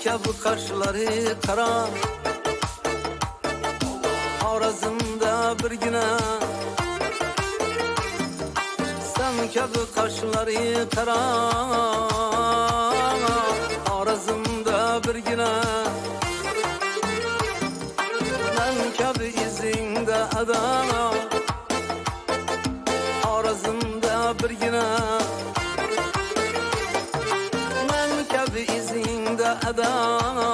Kabu kaşları kara, Arazımda bir güne. Sen kabu kaşları kara, Arazımda bir güne. Ben kabu izinde Adana, Arazımda bir güne. Adana,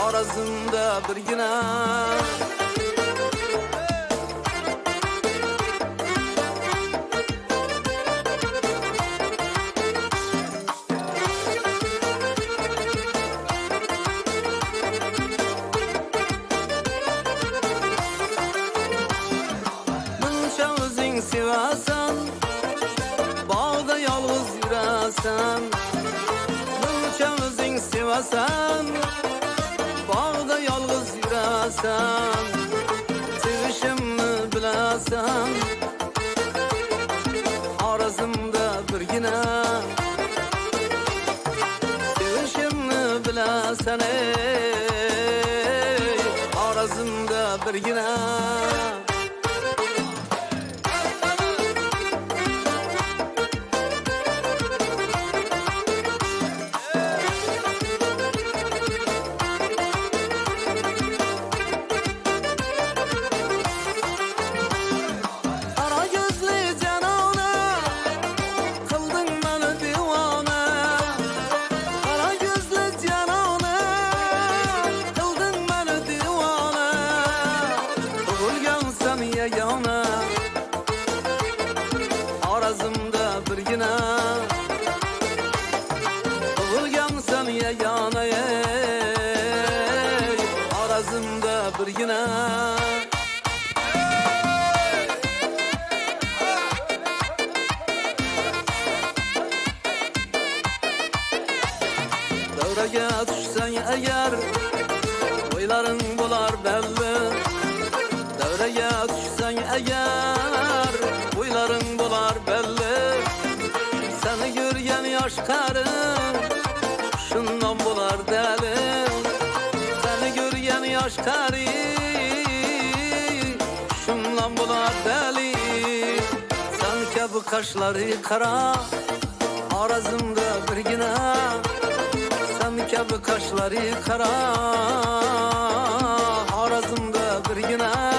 Arazımda bir güne. Bunca özün seversen, bağda yalnız yüresen. Özün seversen, bağda yalnız yüresen. Sevişimni bilesen, Arazımda bir güne. Sevişimni bilesen, ey Arazımda bir güne. Yegane, Arazımda bir güne. Bulgan sen yegane, ey Arazımda bir güne. Davrage düşsen eğer, oyların bular belli. Davrage düşsen eğer, boyların bular belli. Seni görgen yaş karın, şundan bular deli. Seni görgen yaş karı, şundan bular deli. Sen kabu kaşları kara, Arazımda bir güne. Sen kabu kaşları kara, Arazımda bir güne.